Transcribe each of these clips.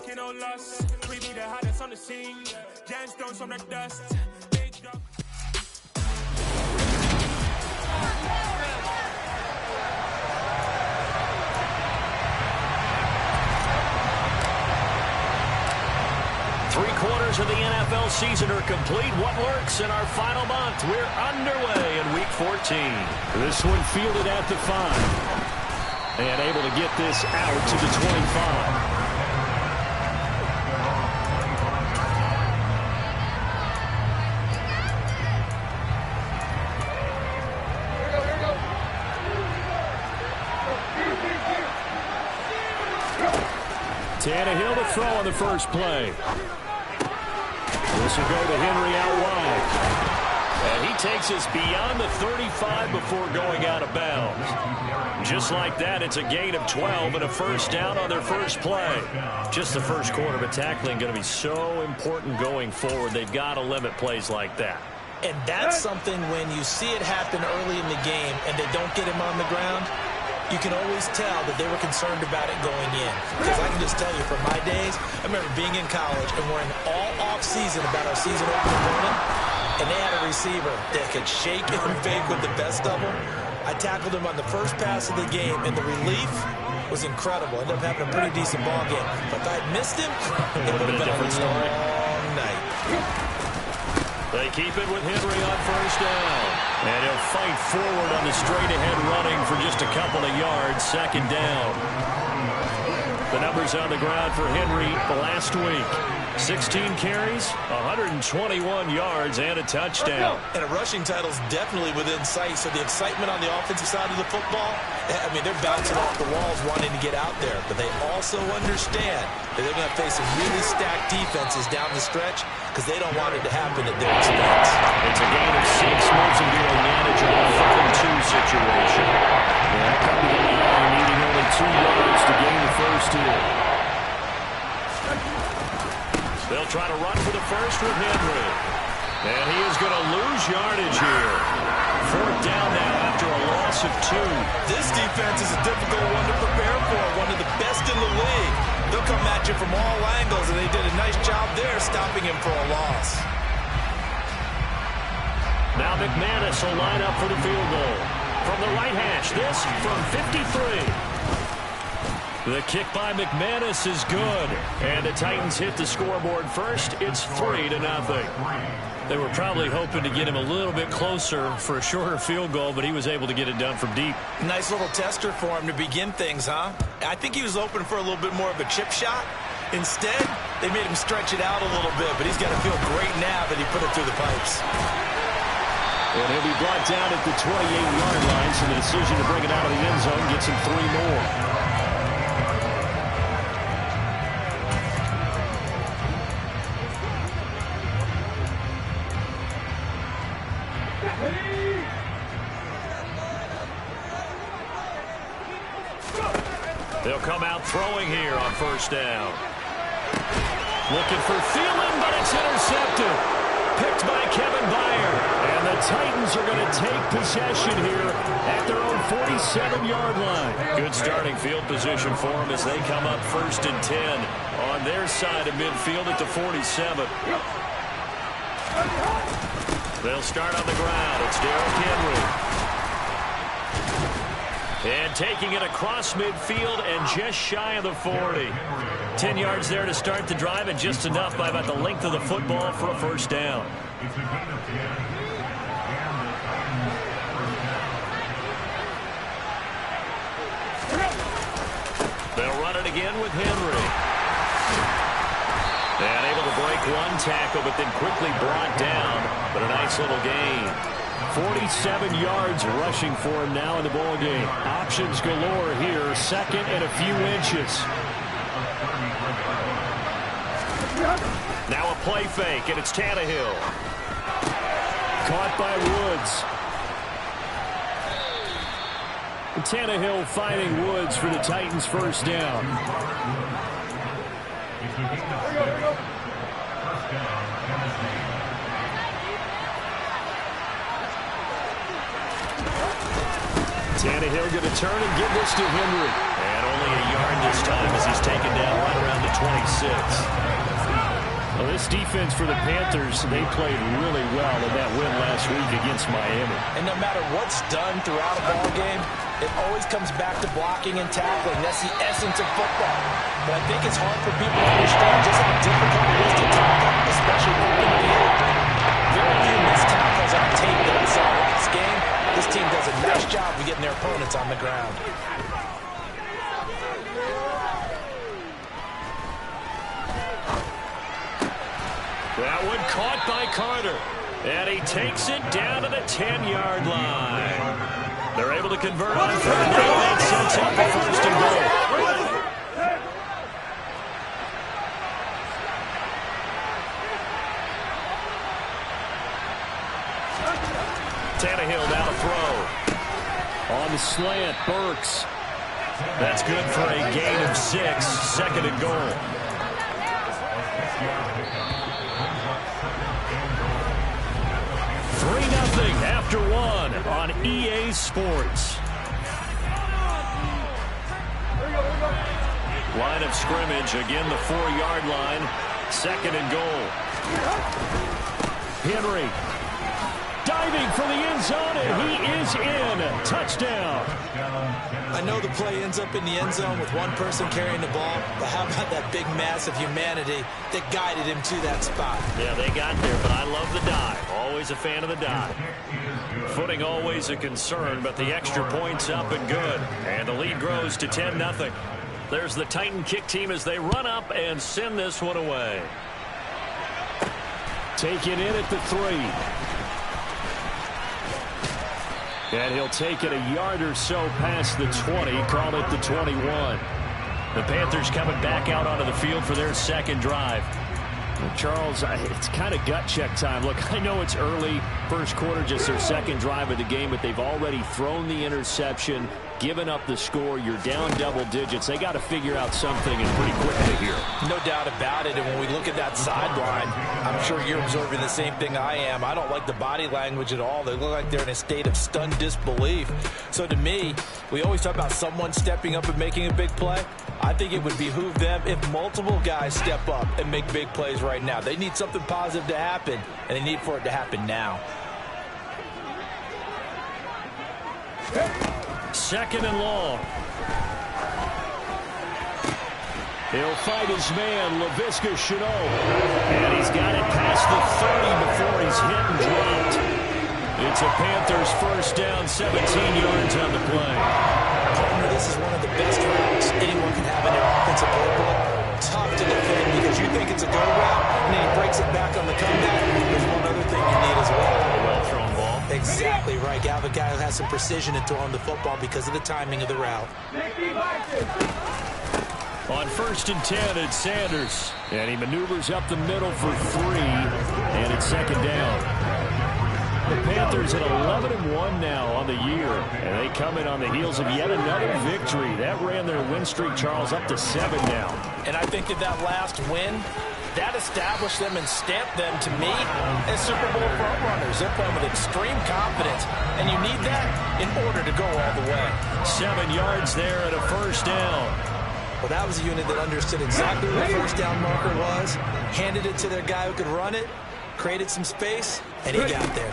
taking no loss. We be the hottest on the scene. Gemstones from the dust. Big drop. Three-quarters of the NFL season are complete. What lurks in our final month? We're underway in Week 14. This one fielded at the 5. And able to get this out to the 25. Tannehill to throw on the first play. This will go to Henry out wide. And he takes us beyond the 35 before going out of bounds. Just like that, it's a gain of 12 and a first down on their first play. Just the first quarter, but tackling going to be so important going forward. They've got to limit plays like that. And that's something when you see it happen early in the game and they don't get him on the ground, you can always tell that they were concerned about it going in. Because I can just tell you, from my days, I remember being in college and worrying all off-season about our season opening morning, and they had a receiver that could shake and fake with the best of them. I tackled him on the first pass of the game, and the relief was incredible. Ended up having a pretty decent ball game. But if I had missed him, it would have been a different story. Long night. They keep it with Henry on first down. And he'll fight forward on the straight-ahead running for just a couple of yards. Second down. The numbers on the ground for Henry last week. 16 carries, 121 yards, and a touchdown. And a rushing title is definitely within sight. So the excitement on the offensive side of the football, I mean, they're bouncing off the walls wanting to get out there. But they also understand that they're going to face some really stacked defenses down the stretch because they don't want it to happen at their expense. It's a gain of 6, moves them to a manageable 3-2 situation. Yeah, coming to the line, needing only 2 yards to gain the first here. They'll try to run for the first with Henry. And he is going to lose yardage here. Fourth down now after a loss of 2. This defense is a difficult one to prepare for, one of the best in the league. They'll come at you from all angles, and they did a nice job there stopping him for a loss. Now McManus will line up for the field goal. From the right hash, this from 53. The kick by McManus is good. And the Titans hit the scoreboard first. It's 3-0. They were probably hoping to get him a little bit closer for a shorter field goal, but he was able to get it done from deep. Nice little tester for him to begin things, huh? I think he was open for a little bit more of a chip shot. Instead, they made him stretch it out a little bit, but he's got to feel great now that he put it through the pipes. And he'll be brought down at the 28-yard line, so the decision to bring it out of the end zone gets him 3 more. They'll come out throwing here on first down. Looking for Thielen, but it's intercepted. Picked by Kevin Byard. And the Titans are going to take possession here at their own 47-yard line. Good starting field position for them as they come up 1st and 10 on their side of midfield at the 47. They'll start on the ground. It's Derrick Henry. And taking it across midfield and just shy of the 40. 10 yards there to start the drive, and just enough by about the length of the football for a first down. They'll run it again with Henry. And able to break one tackle, but then quickly brought down. But a nice little gain. 47 yards rushing for him now in the ball game. Options galore here. Second and a few inches. Now a play fake, and it's Tannehill. Caught by Woods. And Tannehill fighting Woods for the Titans' first down. Tannehill going to turn and give this to Henry. And only a yard ground this time as he's taken down right around the 26. Well, this defense for the Panthers, they played really well in that win last week against Miami. And no matter what's done throughout a ball game, it always comes back to blocking and tackling. That's the essence of football. But I think it's hard for people to understand just how difficult it is to tackle, especially open field. Very few missed tackles on tape that we saw last game. This team does a nice job of getting their opponents on the ground. That one caught by Carter. And he takes it down to the 10-yard line. They're able to convert on third down. That sets up the first and goal. Tannehill now to throw. On the slant, Burks. That's good for a gain of 6. Second and goal. After one on EA Sports. Line of scrimmage, again the 4-yard line. Second and goal. Henry diving for the end zone, and he is in. Touchdown. I know the play ends up in the end zone with one person carrying the ball, but how about that big mass of humanity that guided him to that spot? Yeah, they got there, but I love the dive. Always a fan of the dive. Footing always a concern, but the extra point's up and good. And the lead grows to 10-0. There's the Titan kick team as they run up and send this one away. Taken in at the 3. And he'll take it a yard or so past the 20, call it the 21. The Panthers coming back out onto the field for their second drive. Well, Charles, it's kind of gut check time. Look, I know it's early, first quarter, just their second drive of the game, but they've already thrown the interception, given up the score. You're down double digits. They got to figure out something, and pretty quickly here. No doubt about it. And when we look at that sideline, I'm sure you're observing the same thing I am. I don't like the body language at all. They look like they're in a state of stunned disbelief. So to me, we always talk about someone stepping up and making a big play. I think it would behoove them if multiple guys step up and make big plays right now. They need something positive to happen, and they need for it to happen now. Second and long. He'll fight his man, Laviska Shenault. And he's got it past the 30 before he's hit and dropped. It's a Panthers first down, 17 yards on the play. Partner, this is one of the best routes anyone can have in their offensive playbook. Tough to defend because you think it's a go route, and then he breaks it back on the comeback. There's one other thing you need as well. A well-thrown ball. Exactly right. You have a guy who has some precision in throwing the football because of the timing of the route. On first and 10, it's Sanders. And he maneuvers up the middle for 3, and it's second down. The Panthers at 11-1 now on the year, and they come in on the heels of yet another victory. That ran their win streak, Charles, up to 7 now. And I think that last win, that established them and stamped them, to me, as Super Bowl frontrunners. They're playing with extreme confidence, and you need that in order to go all the way. 7 yards there and a first down. Well, that was a unit that understood exactly what the first down marker was, handed it to their guy who could run it, created some space, and he got there.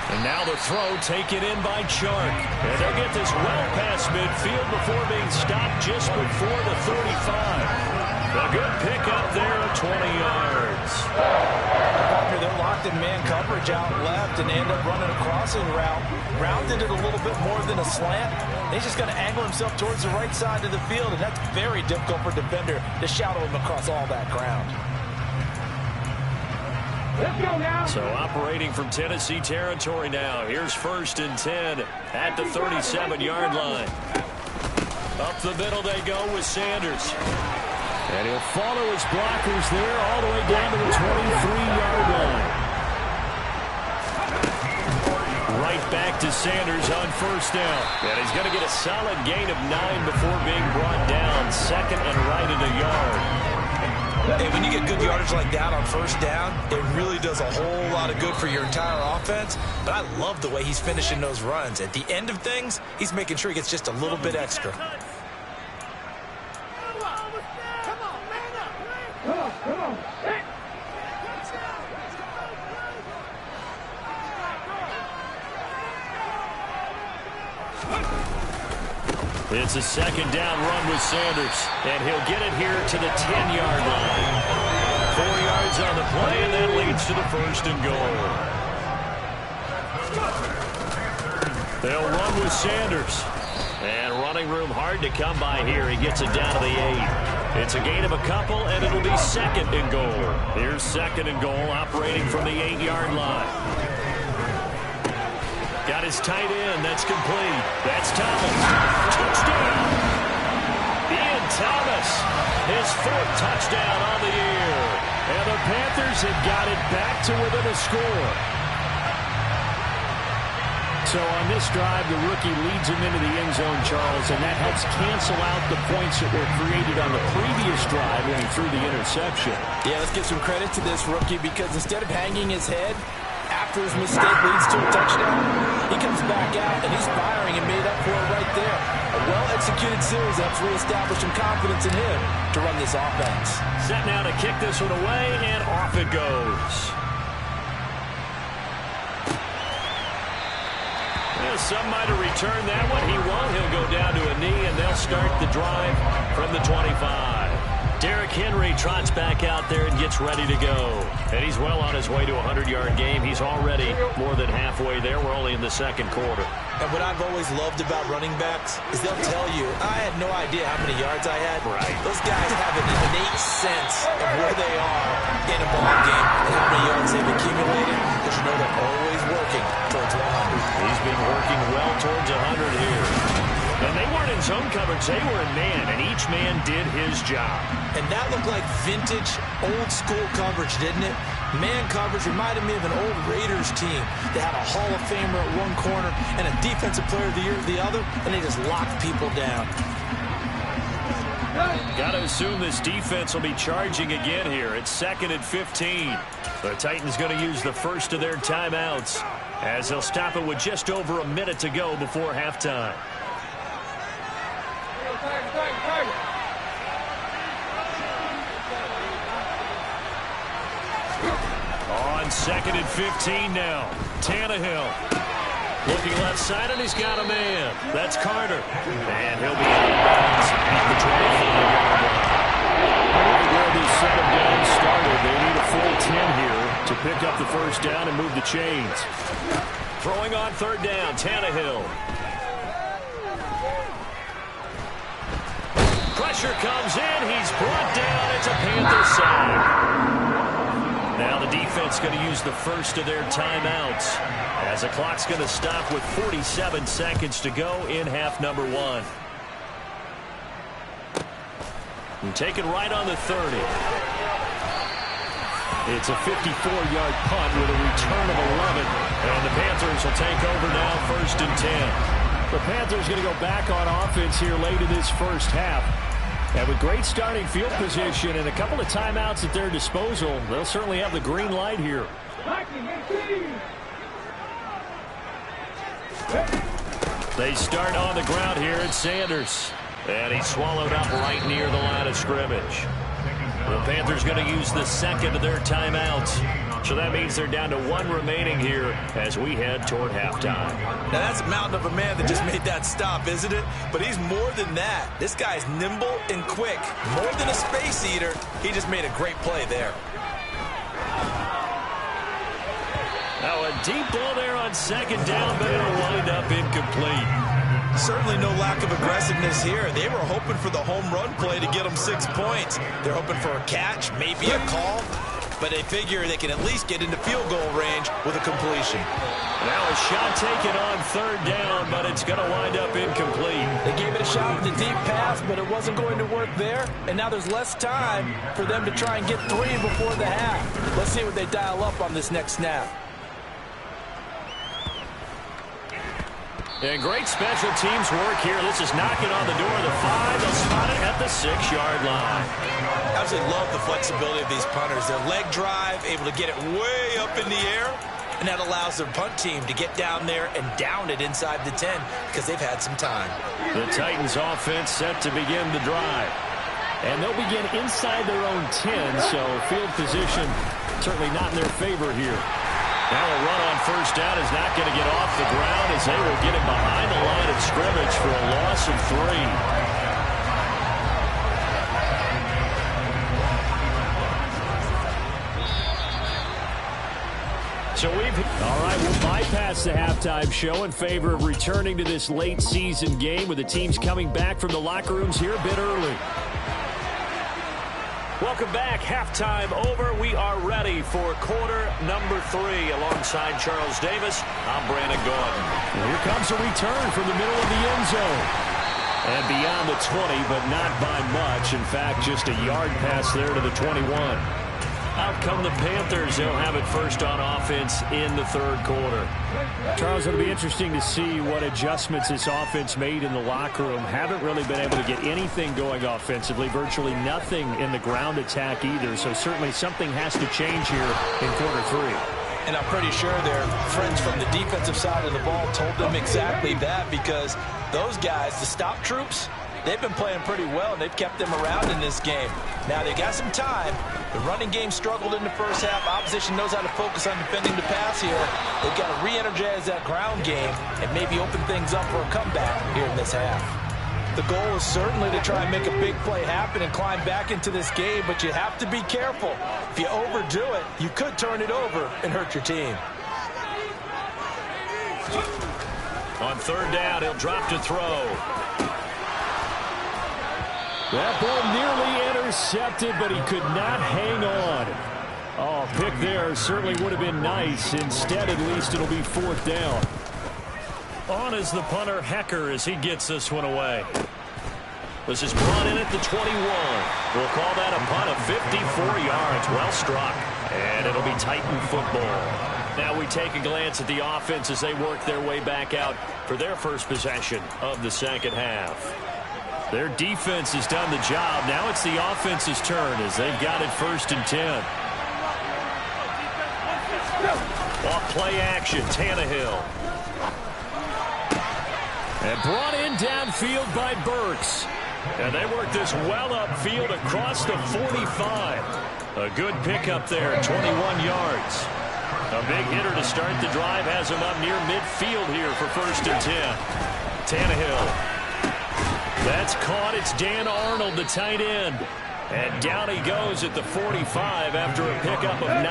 And now the throw taken in by Chark. And they'll get this well past midfield before being stopped just before the 35. A good pickup there of 20 yards. Partner, they're locked in man coverage out left, and they end up running a crossing route. Rounded it a little bit more than a slant. He's just going to angle himself towards the right side of the field, and that's very difficult for a defender to shadow him across all that ground. Let's go now. So operating from Tennessee territory now. Here's first and 10 at the 37-yard line. Up the middle they go with Sanders. And he'll follow his blockers there all the way down to the 23-yard line. Right back to Sanders on first down. And he's going to get a solid gain of 9 before being brought down. Second and right at a yard. And when you get good yardage like that on first down, it really does a whole lot of good for your entire offense. But I love the way he's finishing those runs. At the end of things, he's making sure he gets just a little bit extra. It's a second down run with Sanders, and he'll get it here to the 10-yard line. 4 yards on the play, and that leads to the first and goal. They'll run with Sanders. And running room hard to come by here. He gets it down to the 8. It's a gain of a couple, and it'll be second and goal. Here's second and goal, operating from the 8-yard line. Got his tight end. That's complete. That's Thomas. Touchdown. Ian Thomas. His 4th touchdown on the year. And the Panthers have got it back to within a score. So on this drive, the rookie leads him into the end zone, Charles, and that helps cancel out the points that were created on the previous drive when he threw the interception. Yeah, let's give some credit to this rookie because instead of hanging his head after his mistake leads to a touchdown, he comes back out and he's firing and made up for it right there. A well-executed series helps reestablish some confidence in him to run this offense. Set now to kick this one away, and off it goes. Some might have returned that one. He won't. He'll go down to a knee, and they'll start the drive from the 25. Derrick Henry trots back out there and gets ready to go. And he's well on his way to a 100-yard game. He's already more than halfway there. We're only in the second quarter. And what I've always loved about running backs is they'll tell you, I had no idea how many yards I had. Right. Those guys have an innate sense of where they are in a ball game and how many yards they've accumulated because you know they're always working towards 100. He's been working well towards 100 here. And they weren't in zone coverage. They were in man, and each man did his job. And that looked like vintage, old-school coverage, didn't it? Man coverage reminded me of an old Raiders team. They had a Hall of Famer at one corner and a Defensive Player of the Year at the other, and they just locked people down. Got to assume this defense will be charging again here. It's 2nd and 15. The Titans going to use the first of their timeouts as they'll stop it with just over a minute to go before halftime. On 2nd and 15 now. Tannehill looking left side, and he's got a man. That's Carter. And he'll be out of bounds at the 25-yard line. Right where this second down started, they need a full 10 here to pick up the first down and move the chains. Throwing on 3rd down, Tannehill. Pressure comes in. He's brought down. It's a Panther sack. Now the defense going to use the first of their timeouts as the clock's going to stop with 47 seconds to go in half number 1. And taken right on the 30. It's a 54-yard punt with a return of 11. And the Panthers will take over now 1st and 10. The Panthers going to go back on offense here late in this first half. And with great starting field position and a couple of timeouts at their disposal, they'll certainly have the green light here. They start on the ground here at Sanders. And he's swallowed up right near the line of scrimmage. The Panthers going to use the second of their timeouts. So that means they're down to 1 remaining here as we head toward halftime. Now that's a mountain of a man that just made that stop, isn't it? But he's more than that. This guy's nimble and quick. More than a space eater, he just made a great play there. Now a deep ball there on 2nd down, but it'll wind up incomplete. Certainly no lack of aggressiveness here. They were hoping for the home run play to get them 6 points. They're hoping for a catch, maybe a call. But they figure they can at least get into field goal range with a completion. Now a shot taken on 3rd down, but it's going to wind up incomplete. They gave it a shot with the deep pass, but it wasn't going to work there. And now there's less time for them to try and get 3 before the half. Let's see what they dial up on this next snap. And great special teams work here. This is knocking on the door of the 5. They'll spot it at the 6-yard line. I absolutely love the flexibility of these punters. Their leg drive, able to get it way up in the air, and that allows their punt team to get down there and down it inside the 10 because they've had some time. The Titans offense set to begin the drive. And they'll begin inside their own 10, so field position certainly not in their favor here. Now a run on first down is not going to get off the ground as they will get it behind the line of scrimmage for a loss of 3. So all right, we'll bypass the halftime show in favor of returning to this late season game with the teams coming back from the locker rooms here a bit early. Welcome back. Halftime over. We are ready for quarter number 3 alongside Charles Davis. I'm Brandon Gordon. Here comes a return from the middle of the end zone. And beyond the 20, but not by much. In fact, just a yard pass there to the 21. Out come the Panthers. They'll have it first on offense in the third quarter. Charles, it'll be interesting to see what adjustments this offense made in the locker room. Haven't really been able to get anything going offensively. Virtually nothing in the ground attack either. So certainly something has to change here in quarter 3. And I'm pretty sure their friends from the defensive side of the ball told them exactly that, because those guys, the stop troops, they've been playing pretty well, and they've kept them around in this game. Now, they got some time. The running game struggled in the first half. Opposition knows how to focus on defending the pass here. They've got to re-energize that ground game and maybe open things up for a comeback here in this half. The goal is certainly to try and make a big play happen and climb back into this game, but you have to be careful. If you overdo it, you could turn it over and hurt your team. On third down, he'll drop to throw. That ball nearly intercepted, but he could not hang on. Oh, pick there certainly would have been nice. Instead, at least, it'll be fourth down. On is the punter, Hecker, as he gets this one away. This is brought in at the 21. We'll call that a punt of 54 yards. Well struck. And it'll be Titan football. Now we take a glance at the offense as they work their way back out for their first possession of the second half. Their defense has done the job. Now it's the offense's turn as they've got it first and 10. Off play action, Tannehill. And brought in downfield by Burks. And they work this well upfield across the 45. A good pickup there, 21 yards. A big hitter to start the drive has him up near midfield here for first and 10. Tannehill. That's caught. It's Dan Arnold, the tight end. And down he goes at the 45 after a pickup of 9.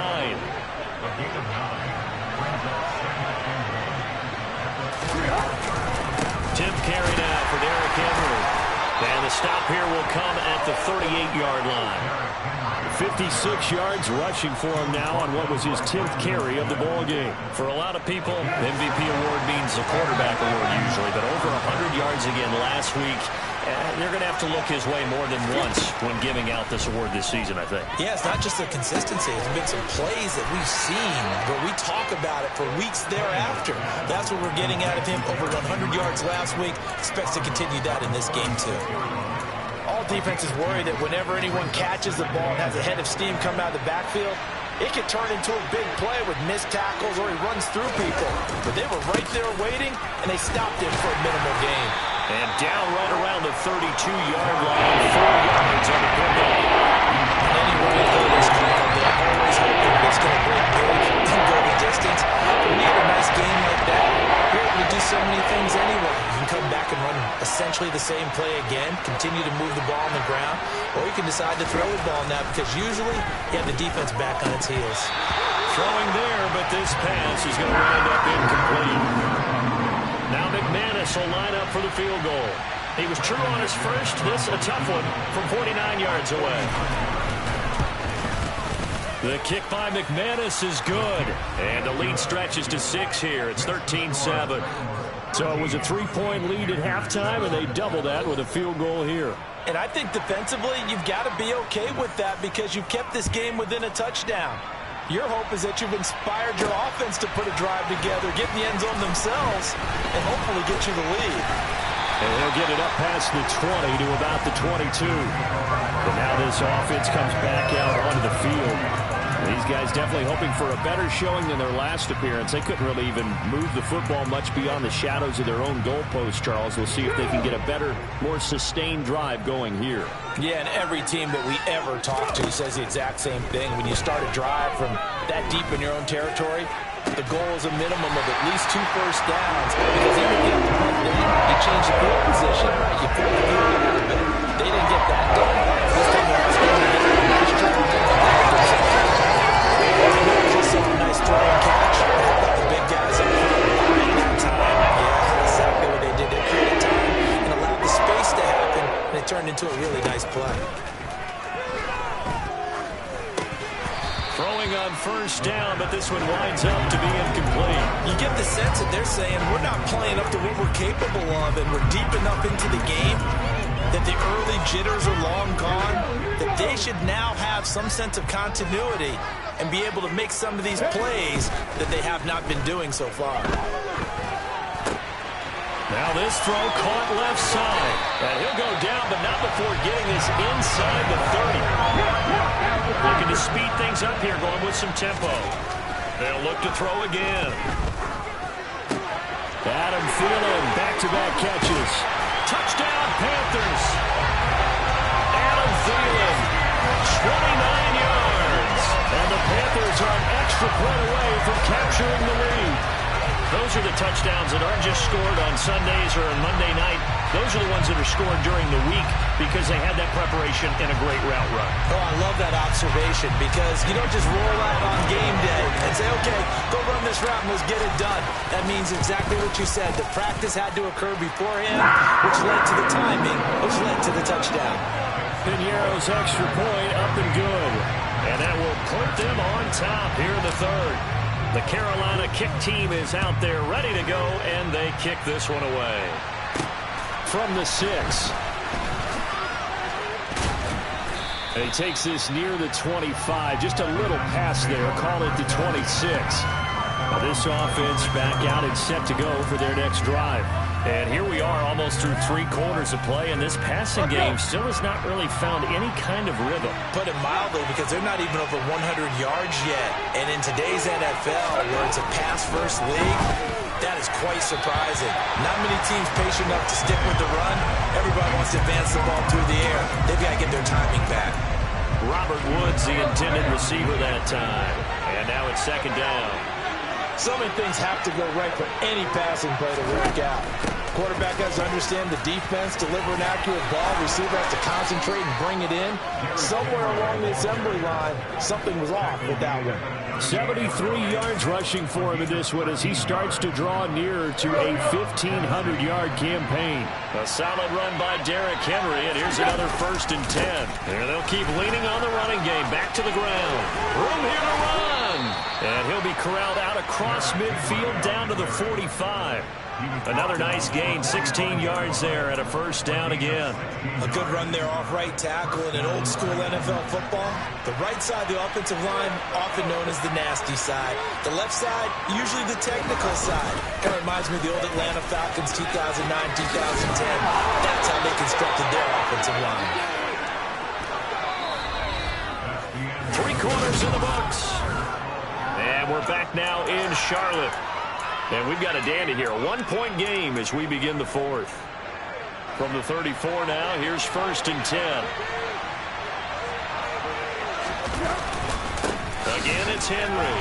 Tim carry now for Derrick Henry. And the stop here will come at the 38-yard line. 56 yards rushing for him now on what was his 10th carry of the ball game. For a lot of people, MVP award means the quarterback award usually, but over 100 yards again last week. They're going to have to look his way more than once when giving out this award this season, I think. Yeah, it's not just the consistency. There's been some plays that we've seen where we talk about it for weeks thereafter. That's what we're getting out of him. Over 100 yards last week. Expects to continue that in this game, too. All defenses worry that whenever anyone catches the ball and has a head of steam come out of the backfield, it could turn into a big play with missed tackles or he runs through people. But they were right there waiting, and they stopped him for a minimal gain. And down right around the 32-yard line, 4 yards on the pickup. Anywhere you go this game, they're always hoping it's going to break big and go the distance. When you get a nice game like that, you're able to do so many things anyway. You can come back and run essentially the same play again, continue to move the ball on the ground, or you can decide to throw the ball now because usually you have the defense back on its heels. Throwing there, but this pass is going to wind up incomplete. Now McManus will line up for the field goal. He was true on his first. This a tough one from 49 yards away. The kick by McManus is good. And the lead stretches to 6 here. It's 13-7. So it was a 3-point lead at halftime, and they double that with a field goal here. And I think defensively, you've got to be okay with that because you've kept this game within a touchdown. Your hope is that you've inspired your offense to put a drive together, get in the end zone themselves, and hopefully get you the lead. And he'll get it up past the 20 to about the 22. But now this offense comes back out onto the field. These guys definitely hoping for a better showing than their last appearance. They couldn't really even move the football much beyond the shadows of their own goalpost, Charles. We'll see if they can get a better, more sustained drive going here. Yeah, and every team that we ever talk to says the exact same thing. When you start a drive from that deep in your own territory, the goal is a minimum of at least 2 first downs. Because even if you have to punt it in, you change the field position, right? You pull the field a little bit. They didn't get that done. This time they're asking them to get a nice drive. Just saw a nice throw and catch. The big guys up front buying that time. Yeah, exactly what they did. They created time and allowed the space to happen, and it turned into a really nice play. Throwing on first down, but this one winds up to be incomplete. You get the sense that they're saying we're not playing up to what we're capable of, and we're deep enough into the game that the early jitters are long gone, that they should now have some sense of continuity and be able to make some of these plays that they have not been doing so far. Now this throw caught left side. And he'll go down, but not before getting this inside the 30. Looking to speed things up here, going with some tempo. They'll look to throw again. Adam Thielen, back-to-back catches. Touchdown, Panthers. Adam Thielen, 29 yards. And the Panthers are an extra point away from capturing the lead. Those are the touchdowns that aren't just scored on Sundays or on Monday night. Those are the ones that are scored during the week because they had that preparation and a great route run. Oh, I love that observation because you don't just roll out on game day and say, okay, go run this route and let's get it done. That means exactly what you said. The practice had to occur beforehand, which led to the timing, which led to the touchdown. Piñeiro's extra point up and good. And that will put them on top here in the third. The Carolina kick team is out there ready to go, and they kick this one away. From the 6. And he takes this near the 25. Just a little pass there. Call it the 26. Now this offense back out and set to go for their next drive. And here we are almost through 3 quarters of play, and this passing game still has not really found any kind of rhythm. Put it mildly, because they're not even over 100 yards yet. And in today's NFL, where it's a pass-first league, that is quite surprising. Not many teams patient enough to stick with the run. Everybody wants to advance the ball through the air. They've got to get their timing back. Robert Woods, the intended receiver that time. And now it's second down. So many things have to go right for any passing play to work out. Quarterback has to understand the defense, deliver an accurate ball. Receiver has to concentrate and bring it in. Somewhere along the assembly line, something was off with that one. 73 yards rushing for him in this one as he starts to draw nearer to a 1,500-yard campaign. A solid run by Derrick Henry, and here's another 1st and 10. And they'll keep leaning on the running game. Back to the ground. Room here to run. And he'll be corralled out across midfield down to the 45. Another nice gain, 16 yards there and a 1st down again. A good run there off right tackle in an old-school NFL football. The right side of the offensive line, often known as the nasty side. The left side, usually the technical side. Kind of reminds me of the old Atlanta Falcons 2009, 2010. That's how they constructed their offensive line. 3 quarters in the books. And we're back now in Charlotte. And we've got a dandy here. A 1-point game as we begin the 4th. From the 34 now, here's 1st and 10. Again, it's Henry.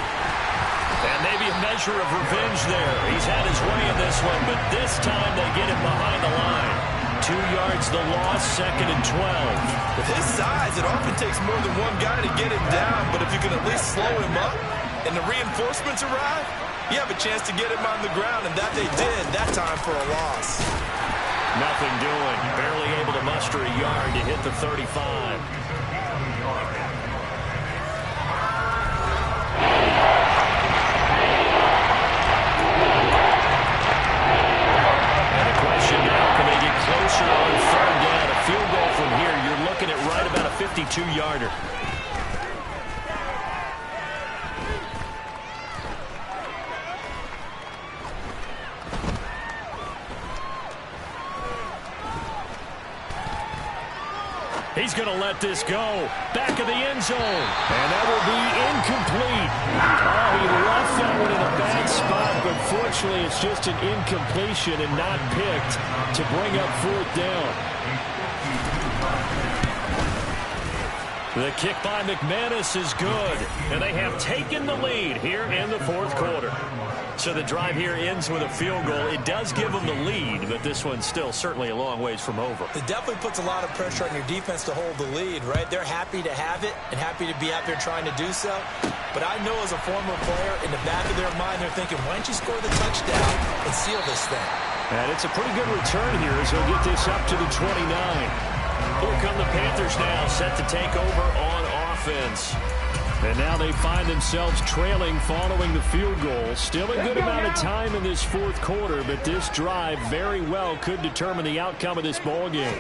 And maybe a measure of revenge there. He's had his way in this one, but this time they get him behind the line. 2 yards the loss, 2nd and 12. With his size, it often takes more than one guy to get him down, but if you can at least slow him up and the reinforcements arrive, you have a chance to get him on the ground, and that they did that time for a loss. Nothing doing. Barely able to muster a yard to hit the 35. And the question now, can they get closer on 3rd down? A field goal from here, you're looking at right about a 52-yarder. He's going to let this go. Back of the end zone. And that will be incomplete. Oh, he left that one in a bad spot, but fortunately it's just an incompletion and not picked to bring up 4th down. The kick by McManus is good, and they have taken the lead here in the 4th quarter. So the drive here ends with a field goal. It does give them the lead, but this one's still certainly a long ways from over. It definitely puts a lot of pressure on your defense to hold the lead, right? They're happy to have it and happy to be out there trying to do so. But I know as a former player, in the back of their mind, they're thinking, why don't you score the touchdown and seal this thing? And it's a pretty good return here as he'll get this up to the 29. Here come the Panthers now, set to take over on offense. And now they find themselves trailing following the field goal. Still a good amount of time in this 4th quarter, but this drive very well could determine the outcome of this ball game.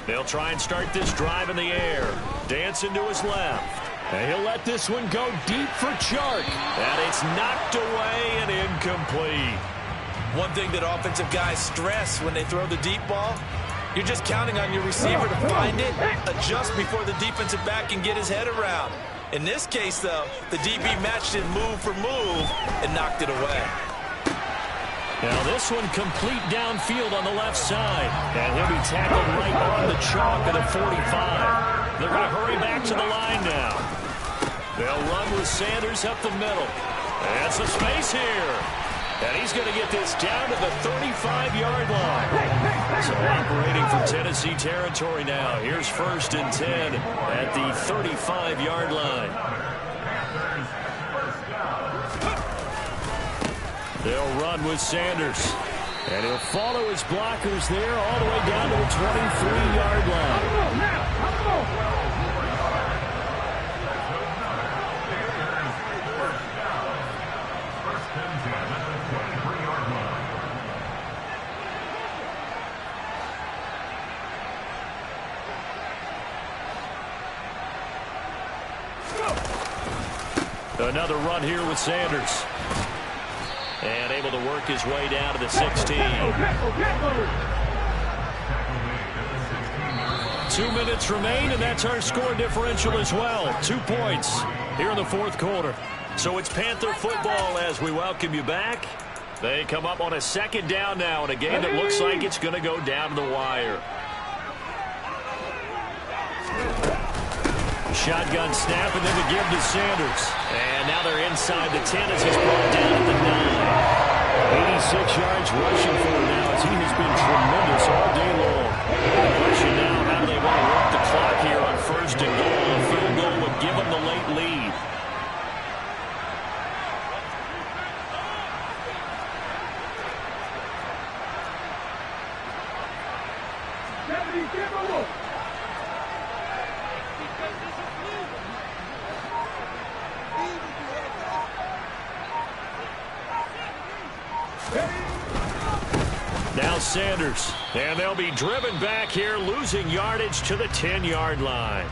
They'll try and start this drive in the air. Dancing to his left. And he'll let this one go deep for Chark. And it's knocked away and incomplete. One thing that offensive guys stress when they throw the deep ball, you're just counting on your receiver to find it, adjust before the defensive back can get his head around. In this case, though, the DB matched it move for move and knocked it away. Now this one complete downfield on the left side. And he'll be tackled right on the chalk of the 45. They're going to hurry back to the line now. They'll run with Sanders up the middle. And some space here. And he's going to get this down to the 35-yard line. So operating from Tennessee territory now. Here's 1st and 10 at the 35-yard line. They'll run with Sanders. And he'll follow his blockers there all the way down to the 23-yard line. Another run here with Sanders. And able to work his way down to the 16. 2 minutes remain, and that's our score differential as well. 2 points here in the 4th quarter. So it's Panther football as we welcome you back. They come up on a 2nd down now in a game that looks like it's going to go down to the wire. Shotgun snap, and then the give to Sanders. And now they're inside the 10 as he's brought down at the 9. 86 yards rushing for him now as he has been tremendous all day long. The question now, how do they want to work the clock here on 1st and goal? A field goal would give them the late lead. Now Sanders, and they'll be driven back here, losing yardage to the 10-yard line.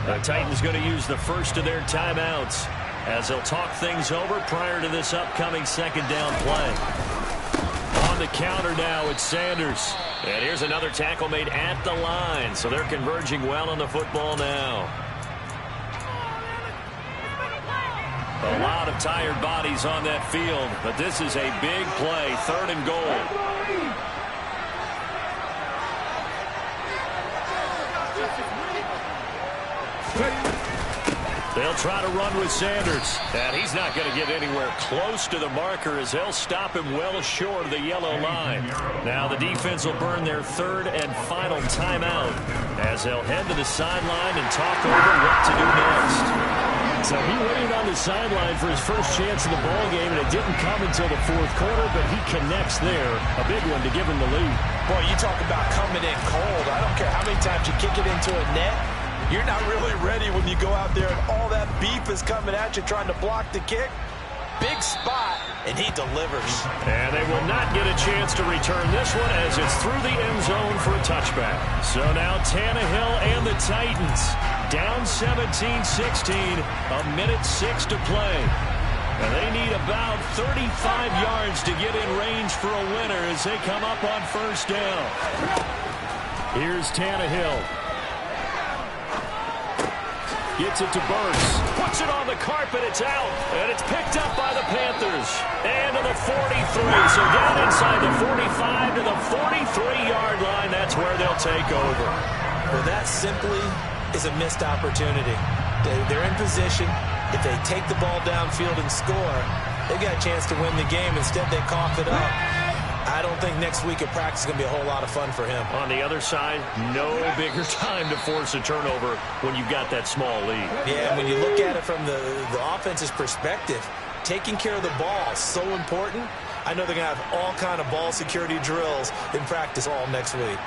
The Titans going to use the first of their timeouts as they'll talk things over prior to this upcoming 2nd down play. On the counter now, it's Sanders. And here's another tackle made at the line, so they're converging well on the football now. A lot of tired bodies on that field, but this is a big play, 3rd and goal. They'll try to run with Sanders, and he's not going to get anywhere close to the marker as they'll stop him well short of the yellow line. Now the defense will burn their 3rd and final timeout as they'll head to the sideline and talk over what to do next. So he waited on the sideline for his first chance in the ball game, and it didn't come until the 4th quarter, but he connects there. A big one to give him the lead. Boy, you talk about coming in cold. I don't care how many times you kick it into a net. You're not really ready when you go out there and all that beef is coming at you trying to block the kick. Big spot, and he delivers. And they will not get a chance to return this one as it's through the end zone for a touchback. So now Tannehill and the Titans down 17-16, 1:06 to play. And they need about 35 yards to get in range for a winner as they come up on 1st down. Here's Tannehill. Gets it to Burks. Puts it on the carpet. It's out. And it's picked up by the Panthers. And to the 43. So down inside the 45 to the 43-yard line. That's where they'll take over. Well, that simply is a missed opportunity. They're in position. If they take the ball downfield and score, they've got a chance to win the game. Instead, they cough it up. I don't think next week at practice is going to be a whole lot of fun for him. On the other side, no bigger time to force a turnover when you've got that small lead. Yeah, when you look at it from the offense's perspective, taking care of the ball is so important. I know they're going to have all kind of ball security drills in practice all next week.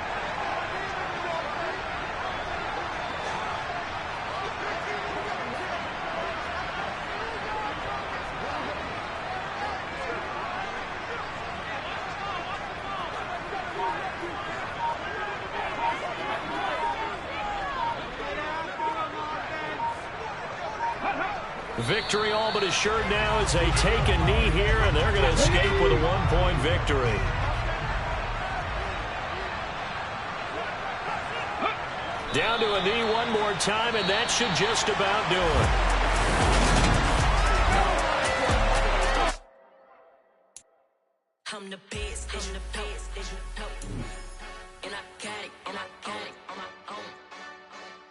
Victory all but assured now as they take a knee here, and they're going to escape with a one-point victory. Down to a knee one more time, and that should just about do it. I'm the best, I'm the best, as you know. And I got it on my own.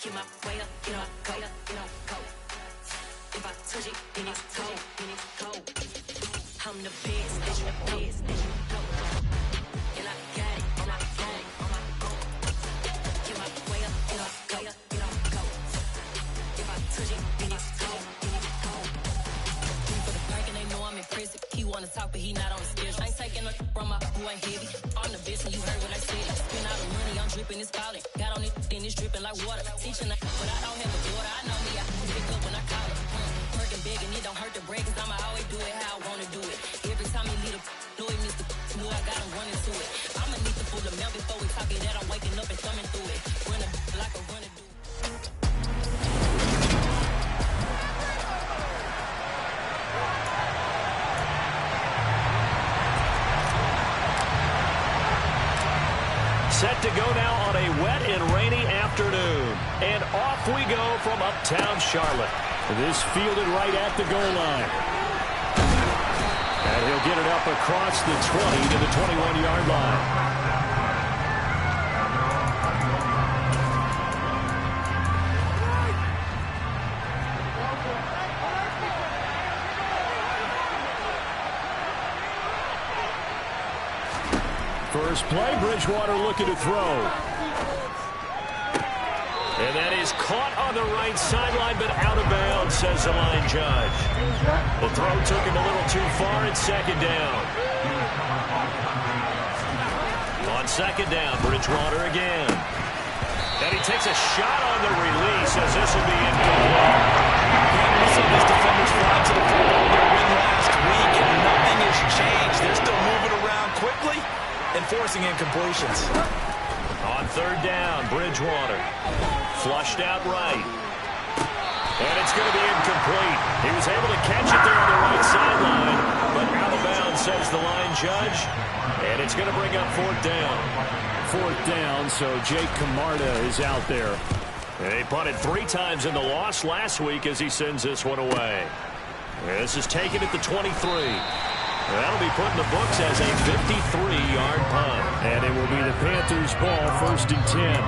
Get my way up, get on go. If I touch it, then it's cold, I'm the best, as you know. And I got it on my own. Get my way up, get on go. If I touch it, then it's cold. For the park and they know I'm impressive. He wanna talk, but he not on the schedule. I ain't taking no from my who ain't heavy. I'm the best, and you heard what I said. Spend all the money, I'm dripping, it's falling. Got on it, then it's dripping like water. Teaching, but I don't have a daughter. I know me, I can pick up when I call her. Working big, and it don't hurt to break, 'cause I'ma always do it how I wanna do it. Every time he lead a know he missed the knew I got him running to it. I'ma need to pull the milk before we talk it that I'm waking up and thumbing through it. Running like a runner do. Set to go now on a wet and rainy afternoon. And off we go from uptown Charlotte. This fielded right at the goal line. And he'll get it up across the 20 to the 21-yard line. First play, Bridgewater looking to throw. And that is caught on the right sideline, but out of bounds, says the line judge. The throw took him a little too far. It's second down. On second down, Bridgewater again. And he takes a shot on the release as this will be incomplete. We saw these defenders fly to the football their win last week, and nothing has changed. They're still moving around quickly and forcing incompletions. On third down, Bridgewater. Flushed out right. And it's going to be incomplete. He was able to catch it there on the right sideline, but out of bounds, says the line judge. And it's going to bring up fourth down. Fourth down, so Jake Camarda is out there. And he punted 3 times in the loss last week as he sends this one away. And this is taken at the 23. That'll be put in the books as a 53-yard punt. And it will be the Panthers' ball, first and 10.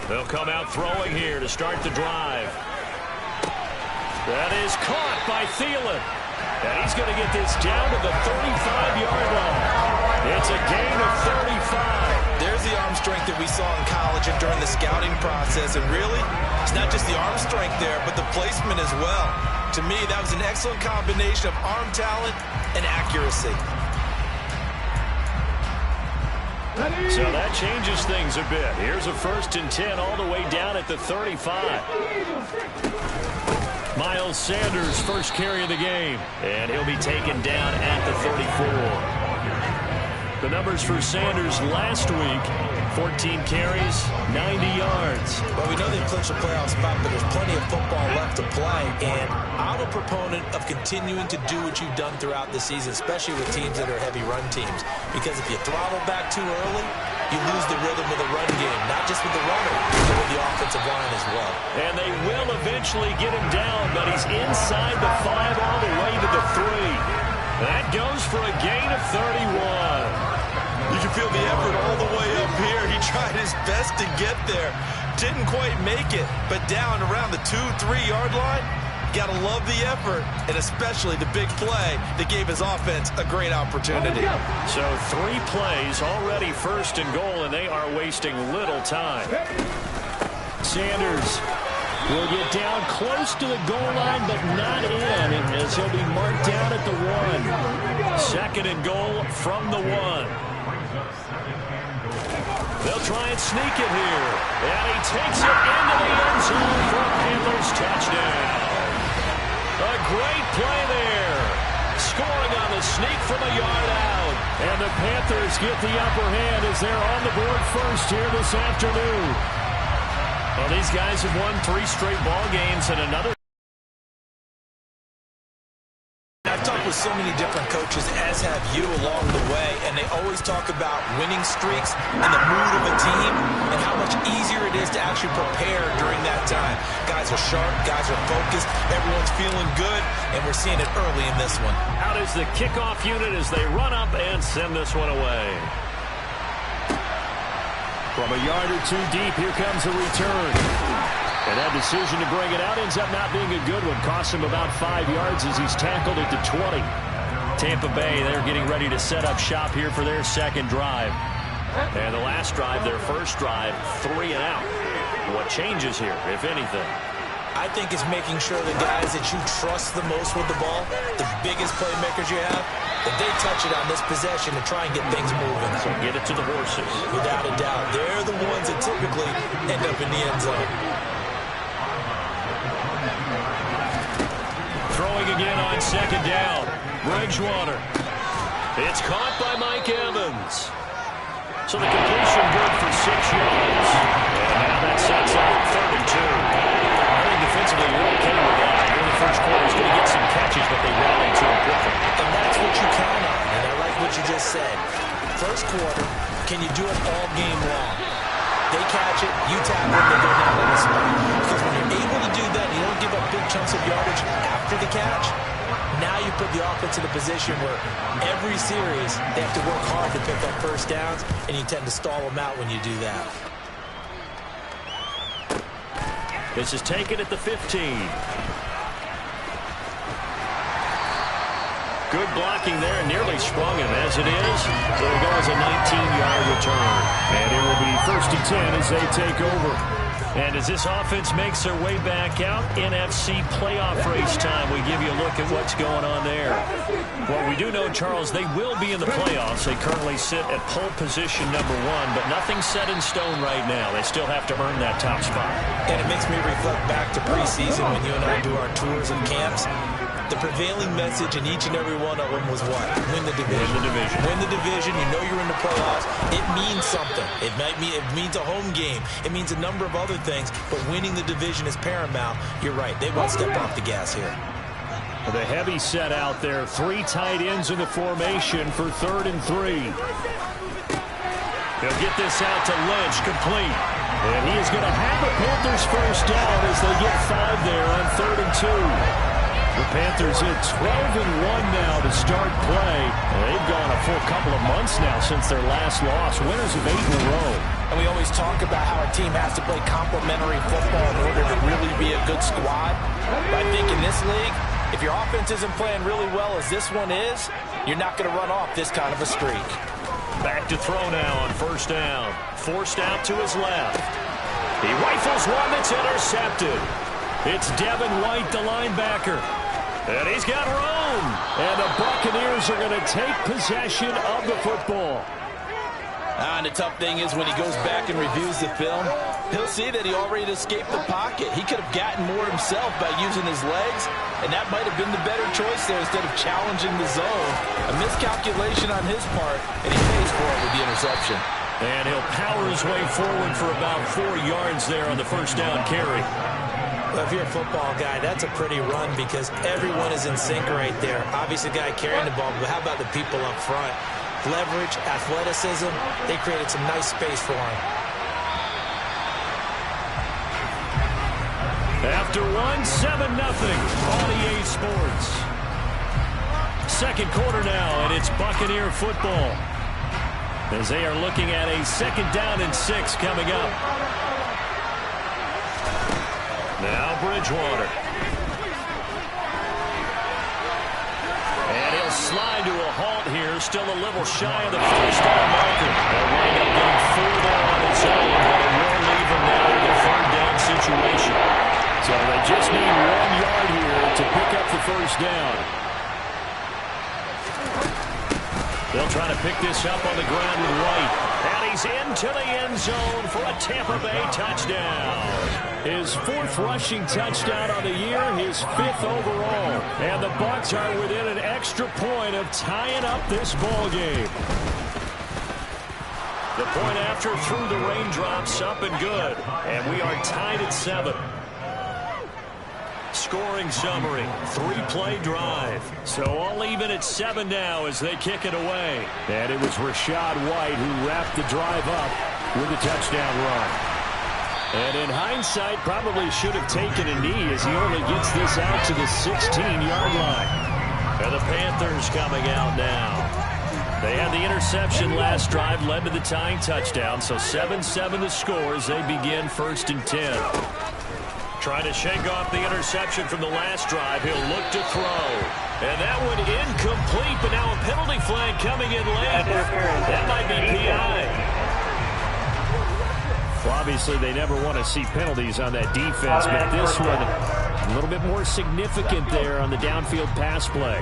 They'll come out throwing here to start the drive. That is caught by Thielen. And he's going to get this down to the 35-yard line. It's a gain of 35. There's the arm strength that we saw in college and during the scouting process. And really, it's not just the arm strength there, but the placement as well. To me, that was an excellent combination of arm talent and accuracy. So that changes things a bit. Here's a first and 10 all the way down at the 35. Miles Sanders, first carry of the game. And he'll be taken down at the 34. The numbers for Sanders last week, 14 carries, 90 yards. Well, we know they've clinched a playoff spot, but there's plenty of football left to play. And I'm a proponent of continuing to do what you've done throughout the season, especially with teams that are heavy run teams. Because if you throttle back too early, you lose the rhythm of the run game, not just with the runner, but with the offensive line as well. And they will eventually get him down, but he's inside the 5 all the way to the 3. That goes for a gain of 31. You can feel the effort all the way up here. He tried his best to get there. Didn't quite make it, but down around the 2-3 yard line, got to love the effort, and especially the big play that gave his offense a great opportunity. So 3 plays, already first and goal, and they are wasting little time. Sanders will get down close to the goal line, but not in, as he'll be marked down at the 1. Second and goal from the 1. They'll try and sneak it here. And he takes it into the end zone for a Panthers touchdown. A great play there. Scoring on the sneak from a yard out. And the Panthers get the upper hand as they're on the board first here this afternoon. Well, these guys have won 3 straight ball games and another. I've talked with so many different coaches, as have you, along the way, and they always talk about winning streaks and the mood of a team and how much easier it is to actually prepare during that time. Guys are sharp, guys are focused, everyone's feeling good, and we're seeing it early in this one. Out is the kickoff unit as they run up and send this one away. From a yard or 2 deep, here comes the return. And that decision to bring it out ends up not being a good one. Costs him about 5 yards as he's tackled at the 20. Tampa Bay, they're getting ready to set up shop here for their second drive. And the last drive, their first drive, 3 and out. What changes here, if anything? I think it's making sure the guys that you trust the most with the ball, the biggest playmakers you have, that they touch it on this possession to try and get things moving. So get it to the horses. Without a doubt. They're the ones that typically end up in the end zone. Throwing again on second down. Bridgewater. It's caught by Mike Evans. So the completion good for 6 yards. And now that sets up 3rd and 2. I think defensively you're okay with that. Here in the first quarter is going to get some catches, but they rallied to him quickly. And that's what you count on. And I like what you just said. First quarter, can you do it all game long? They catch it, you tackle it, they go down on the spot. Because when you're able to do that, you don't give up big chunks of yardage after the catch. Now you put the offense in a position where every series they have to work hard to pick up first downs, and you tend to stall them out when you do that. This is taken at the 15. Good blocking there, nearly sprung him as it is. So it goes a 19-yard return. And it will be 1st and 10 as they take over. And as this offense makes their way back out, NFC playoff race time, we give you a look at what's going on there. Well, we do know, Charles, they will be in the playoffs. They currently sit at pole position number 1, but nothing's set in stone right now. They still have to earn that top spot. And it makes me reflect back to preseason when you and I do our tours of camps. The prevailing message in each and every one of them was what? Win the division. Win the division. Win the division. You know you're in the playoffs. It means something. It means a home game. It means a number of other things, but winning the division is paramount. You're right. They won't step off the gas here. The heavy set out there. 3 tight ends in the formation for 3rd and 3. They'll get this out to Lynch, complete. And he is going to have the Panthers first down as they get 5 there on 3rd and 2. The Panthers hit 12-1 now to start play. They've gone a full couple of months now since their last loss. Winners of 8 in a row. And we always talk about how a team has to play complementary football in order to really be a good squad. But I think in this league, if your offense isn't playing really well as this one is, you're not going to run off this kind of a streak. Back to throw now on 1st down. Forced out to his left. He rifles one that's intercepted. It's Devin White, the linebacker. And he's got room. And the Buccaneers are going to take possession of the football. And the tough thing is when he goes back and reviews the film, he'll see that he already escaped the pocket. He could have gotten more himself by using his legs, and that might have been the better choice there instead of challenging the zone. A miscalculation on his part, and he pays for it with the interception. And he'll power his way forward for about 4 yards there on the first down carry. Well, if you're a football guy, that's a pretty run because everyone is in sync right there. Obviously, the guy carrying the ball, but how about the people up front? Leverage, athleticism, they created some nice space for him. After one, 7-0 on EA Sports. Second quarter now, and it's Buccaneer football, as they are looking at a 2nd down and 6 coming up. Now Bridgewater. And he'll slide to a halt here, still a little shy of the first down marker. They'll wind up getting 4 there on its own, but it will leave them now in the 3rd down situation. So they just need 1 yard here to pick up the first down. They'll try to pick this up on the ground with White. And he's into the end zone for a Tampa Bay touchdown. His 4th rushing touchdown on the year, his 5th overall. And the Bucs are within an extra point of tying up this ball game. The point after through the raindrops, up and good. And we are tied at 7. Scoring summary, 3-play drive. So all even at 7 now as they kick it away. And it was Rachaad White who wrapped the drive up with a touchdown run. And in hindsight, probably should have taken a knee as he only gets this out to the 16-yard line. And the Panthers coming out now. They had the interception last drive, led to the tying touchdown. So 7-7 the score as they begin 1st and 10. Trying to shake off the interception from the last drive. He'll look to throw. And that one incomplete, but now a penalty flag coming in late. That might be PI. Well, obviously, they never want to see penalties on that defense, but this one a little bit more significant there on the downfield pass play.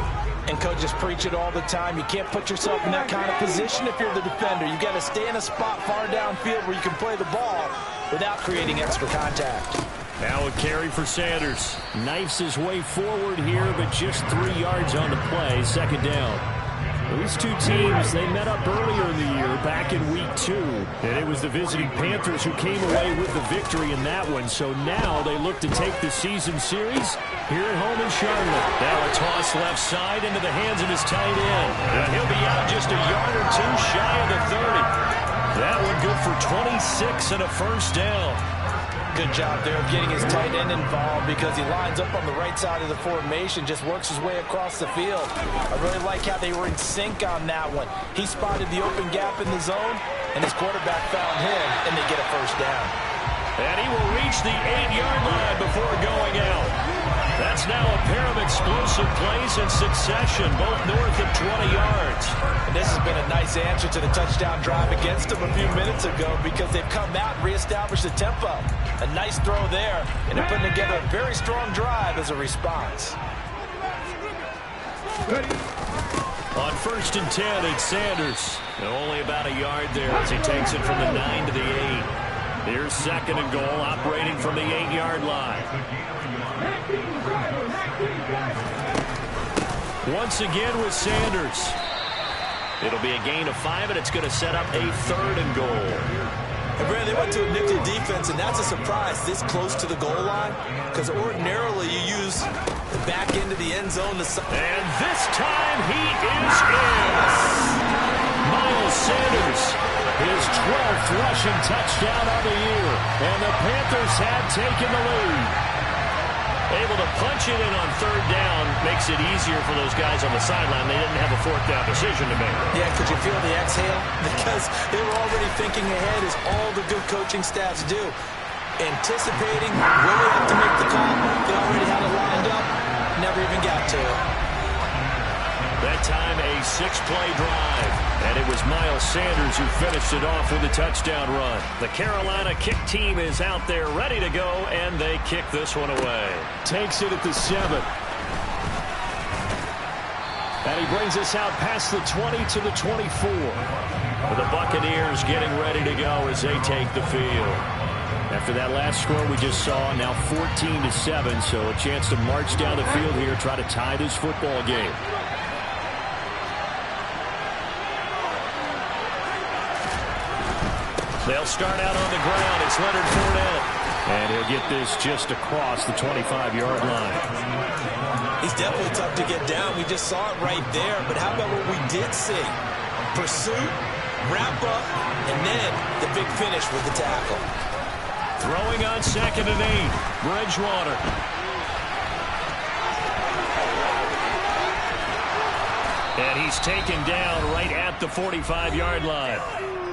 And coaches preach it all the time. You can't put yourself in that kind of position if you're the defender. You've got to stay in a spot far downfield where you can play the ball without creating extra contact. Now a carry for Sanders. Knifes his way forward here, but just 3 yards on the play. 2nd down. These two teams, they met up earlier in the year, back in week 2. And it was the visiting Panthers who came away with the victory in that one. So now they look to take the season series here at home in Charlotte. Now a toss left side into the hands of his tight end. And he'll be out just a yard or 2 shy of the 30. That one good for 26 and a 1st down. Good job there of getting his tight end involved because he lines up on the right side of the formation, just works his way across the field. I really like how they were in sync on that one. He spotted the open gap in the zone, and his quarterback found him, and they get a 1st down. And he will reach the 8-yard line before going out. That's now a pair of explosive plays in succession, both north of 20 yards. And this has been a nice answer to the touchdown drive against them a few minutes ago because they've come out and reestablished the tempo. A nice throw there, and they're putting together a very strong drive as a response. On 1st and 10, it's Sanders. And only about a yard there as he takes it from the 9 to the 8. Here's 2nd and goal, operating from the 8-yard line. Once again with Sanders. It'll be a gain of 5, and it's going to set up a 3rd and goal. And Brad, they went to a nickel defense, and that's a surprise this close to the goal line because ordinarily you use the back end of the end zone. And this time he is in. Miles Sanders, his 12th rushing touchdown of the year, and the Panthers have taken the lead. Able to punch it in on 3rd down makes it easier for those guys on the sideline. They didn't have a 4th down decision to make. Yeah, could you feel the exhale? Because they were already thinking ahead as all the good coaching staffs do. Anticipating when they have to make the call. They already had it lined up. Never even got to it. That time a 6-play drive. And it was Miles Sanders who finished it off with a touchdown run. The Carolina kick team is out there ready to go, and they kick this one away. Takes it at the 7. And he brings us out past the 20 to the 24. The Buccaneers getting ready to go as they take the field. After that last score we just saw, now 14-7, so a chance to march down the field here, try to tie this football game. They'll start out on the ground. It's Leonard Fournette. And he'll get this just across the 25-yard line. He's definitely tough to get down. We just saw it right there. But how about what we did see? Pursuit, wrap up, and then the big finish with the tackle. Throwing on 2nd and 8. Bridgewater. And he's taken down right at the 45-yard line.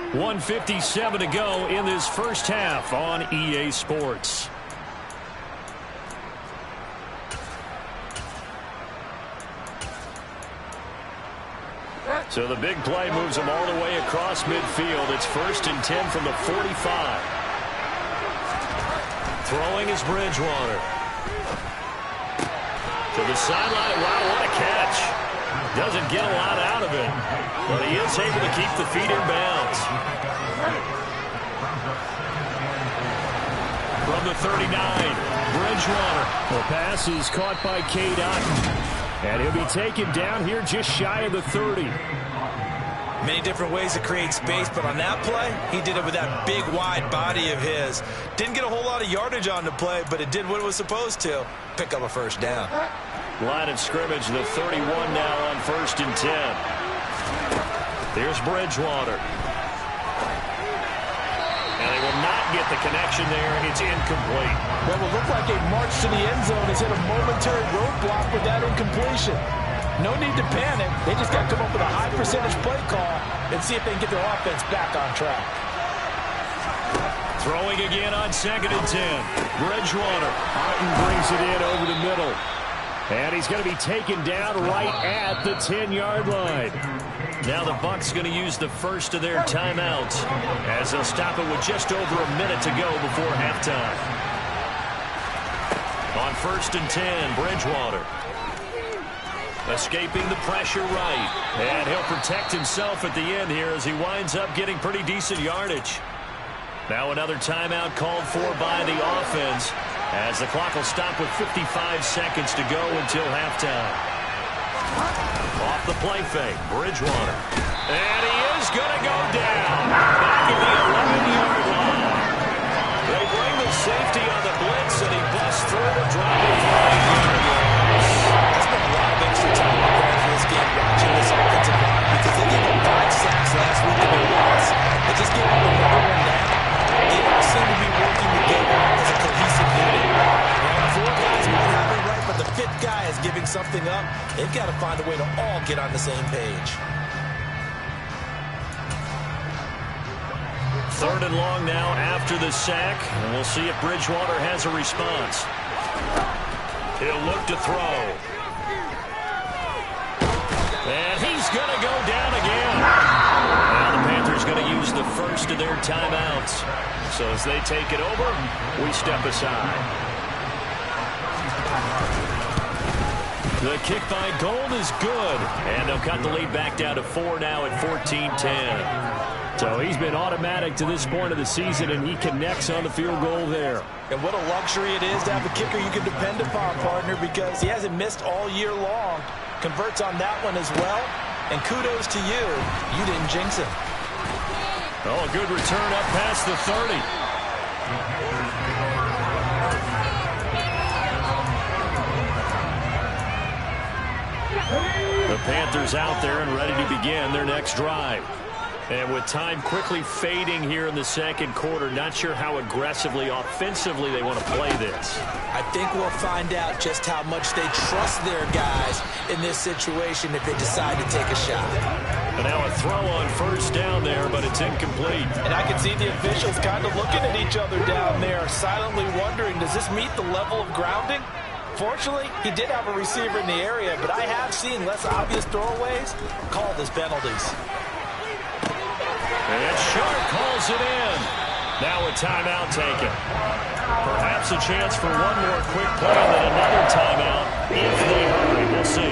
1:57 to go in this first half on EA Sports. So the big play moves him all the way across midfield. It's 1st and 10 from the 45. Throwing is Bridgewater. To the sideline. Wow, what a catch. Doesn't get a lot out of it, but he is able to keep the feet in bounds. From the 39, Bridgewater. The pass is caught by Cade Otton, and he'll be taken down here just shy of the 30. Many different ways to create space, but on that play, he did it with that big, wide body of his. Didn't get a whole lot of yardage on the play, but it did what it was supposed to. Pick up a first down. Line of scrimmage, the 31 now on 1st and 10. Here's Bridgewater. And they will not get the connection there. It's incomplete. What will look like a march to the end zone has hit a momentary roadblock with that incompletion. No need to panic. They just got to come up with a high percentage play call and see if they can get their offense back on track. Throwing again on 2nd and 10. Bridgewater. Otton brings it in over the middle. And he's going to be taken down right at the 10-yard line. Now the Bucs going to use the first of their timeouts as they'll stop it with just over a minute to go before halftime. On 1st and 10, Bridgewater. Escaping the pressure right. And he'll protect himself at the end here as he winds up getting pretty decent yardage. Now another timeout called for by the offense, as the clock will stop with 55 seconds to go until halftime. Off the play fake, Bridgewater. And he is going to go down back at the 11-yard line. They bring the safety on the blitz, and he busts through the drop of 5 yards. I spent a lot of extra time preparing for this game watching this offensive line because they gave up 5 sacks last week in their loss. They just gave up another one now. They all seem to be working together as a cohesive unit. Well, 4 guys might have it right, but the 5th guy is giving something up. They've got to find a way to all get on the same page. 3rd and long now after the sack, and we'll see if Bridgewater has a response. He'll look to throw. And he's going to go down again. Now the Panthers going to use the first of their timeouts. So as they take it over, we step aside. The kick by Gold is good. And they'll cut the lead back down to 4 now at 14-10. So he's been automatic to this point of the season, and he connects on the field goal there. And what a luxury it is to have a kicker you can depend upon, partner, because he hasn't missed all year long. Converts on that one as well. And kudos to you. You didn't jinx him. Oh, a good return up past the 30. The Panthers out there and ready to begin their next drive. And with time quickly fading here in the second quarter, not sure how aggressively, offensively they want to play this. I think we'll find out just how much they trust their guys in this situation if they decide to take a shot. And now a throw on 1st down there, but it's incomplete. And I can see the officials kind of looking at each other down there, silently wondering, does this meet the level of grounding? Fortunately, he did have a receiver in the area, but I have seen less obvious throwaways called as penalties. And Sharp calls it in. Now a timeout taken. Perhaps a chance for one more quick play and then another timeout if they hurry. We'll see.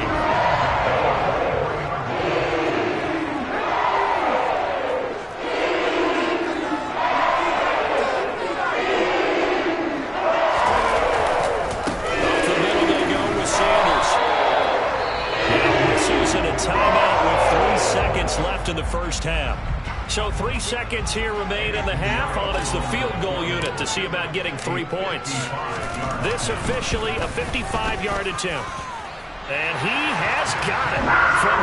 Up the middle they go with Sanders. Now whistles and a timeout with 3 seconds left in the first half. So 3 seconds here remain in the half on as the field goal unit to see about getting 3 points. This officially a 55-yard attempt. And he has got it from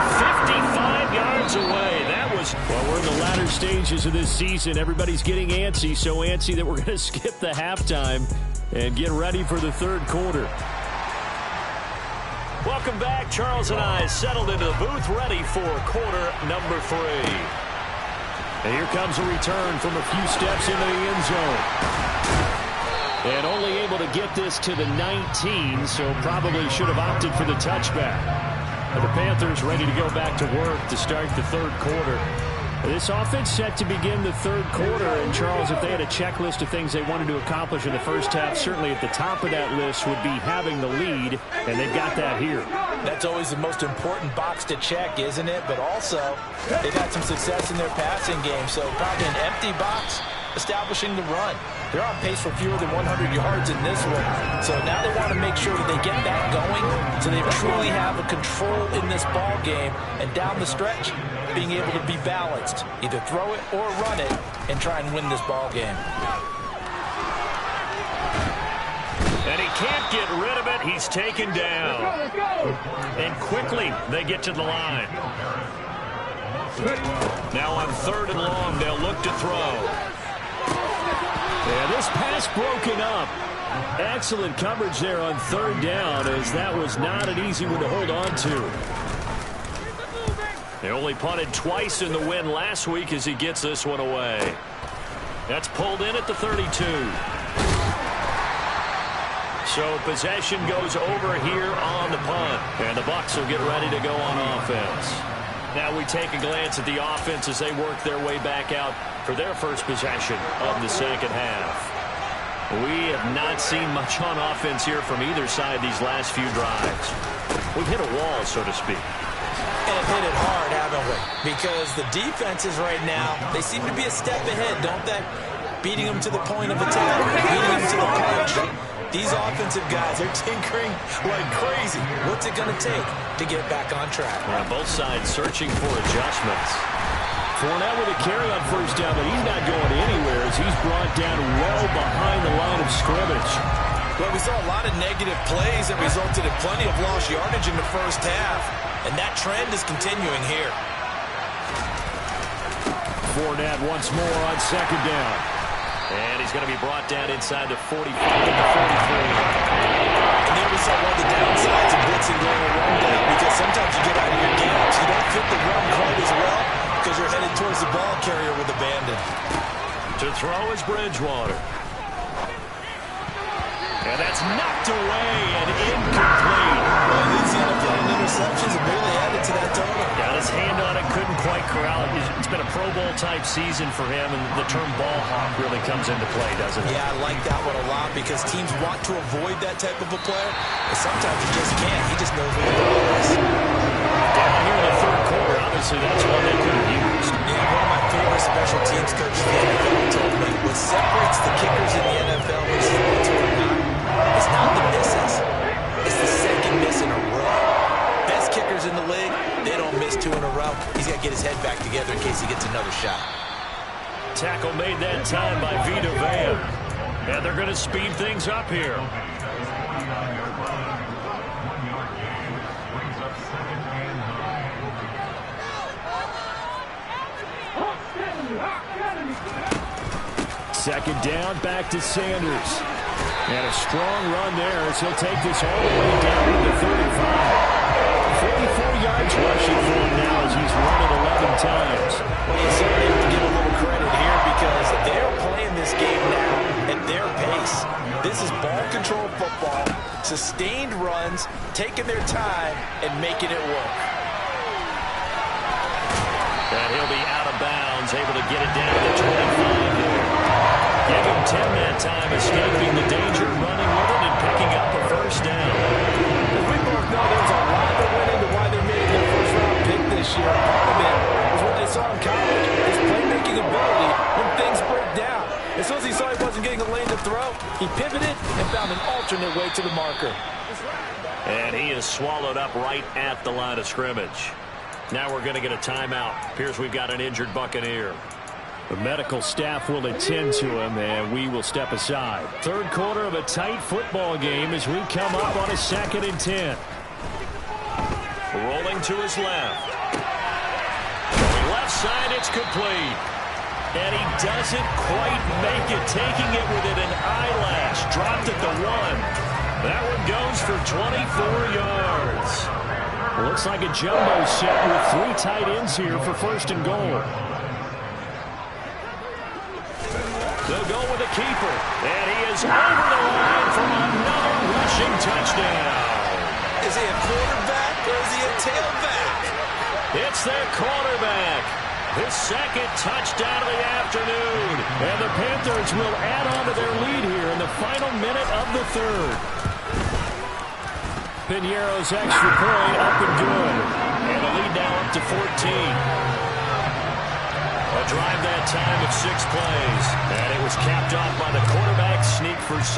55 yards away. That was... Well, we're in the latter stages of this season. Everybody's getting antsy, so antsy that we're going to skip the halftime and get ready for the third quarter. Welcome back. Charles and I settled into the booth ready for quarter number 3. And here comes a return from a few steps into the end zone. And only able to get this to the 19, so probably should have opted for the touchback. And the Panthers ready to go back to work to start the third quarter. This offense set to begin the third quarter. And, Charles, if they had a checklist of things they wanted to accomplish in the first half, certainly at the top of that list would be having the lead, and they've got that here. That's always the most important box to check, isn't it? But also, they've had some success in their passing game, so probably an empty box establishing the run. They're on pace for fewer than 100 yards in this one. So now they want to make sure that they get that going so they truly have a control in this ball game. And down the stretch, being able to be balanced. Either throw it or run it and try and win this ball game. And he can't get rid of it. He's taken down. And quickly they get to the line. Now on 3rd and long, they'll look to throw. Yeah, this pass broken up. Excellent coverage there on 3rd down, as that was not an easy one to hold on to. They only punted twice in the win last week as he gets this one away. That's pulled in at the 32. So possession goes over here on the punt. And the Bucs will get ready to go on offense. Now we take a glance at the offense as they work their way back out for their first possession of the second half. We have not seen much on offense here from either side these last few drives. We've hit a wall, so to speak. And hit it hard, haven't we? Because the defenses right now, they seem to be a step ahead, don't they? Beating them to the point of attack, beating them to the punch. These offensive guys are tinkering like crazy. What's it going to take to get back on track? Well, both sides searching for adjustments. Fournette with a carry on 1st down, but he's not going anywhere as he's brought down well behind the line of scrimmage. Well, we saw a lot of negative plays that resulted in plenty of lost yardage in the first half, and that trend is continuing here. Fournette once more on 2nd down. And he's going to be brought down inside the 45 to 43. And there we saw one of the downsides of blitzing during a run down, because sometimes you get out of your games. You don't fit the run quite as well because you're headed towards the ball carrier with abandon. To throw is Bridgewater. And that's knocked away and incomplete. Well, these NFL interceptions have really added to that total. Got his hand on it, couldn't quite corral it. It's been a Pro Bowl-type season for him, and the term ball hawk really comes into play, doesn't it? Yeah, I like that one a lot because teams want to avoid that type of a player, but sometimes you just can't. He just knows where the ball is. Down here in the third quarter, obviously that's one they could have used. Yeah, one of my favorite special teams coaches in the NFL told me what separates the kickers in the NFL versus the ones who are not. It's not the misses. It's the second miss in a row. Best kickers in the league, they don't miss 2 in a row. He's got to get his head back together in case he gets another shot. Tackle made that time by Vita Vea. And they're going to speed things up here. Second down, back to Sanders. And a strong run there as he'll take this all the way down to the 35. 44 yards rushing for him now as he's run it 11 times. Well, you certainly have to give a little credit here because they're playing this game now at their pace. This is ball control football, sustained runs, taking their time, and making it work. And he'll be out of bounds, able to get it down to the 25 here. Give him 10 that time, escaping the danger, running with it, and picking up a first down. As we both know, there's a lot that went into why they made their first-round pick this year. Part of it was what they saw in college, his playmaking ability when things break down. As soon as he saw he wasn't getting a lane to throw, he pivoted and found an alternate way to the marker. And he is swallowed up right at the line of scrimmage. Now we're going to get a timeout. Appears we've got an injured Buccaneer. The medical staff will attend to him, and we will step aside. Third quarter of a tight football game as we come up on a 2nd and 10. Rolling to his left. Going left side, it's complete. And he doesn't quite make it, taking it within an eyelash. Dropped at the 1. That one goes for 24 yards. Looks like a jumbo set with 3 tight ends here for 1st and goal. They'll go with the keeper. And he is over the line for another rushing touchdown. Is he a quarterback or is he a tailback? It's their quarterback. His 2nd touchdown of the afternoon. And the Panthers will add on to their lead here in the final minute of the 3rd. Piñeiro's extra point up and good. And the lead now up to 14. A drive that time of 6 plays. And it was capped off by the quarterback sneak for 6.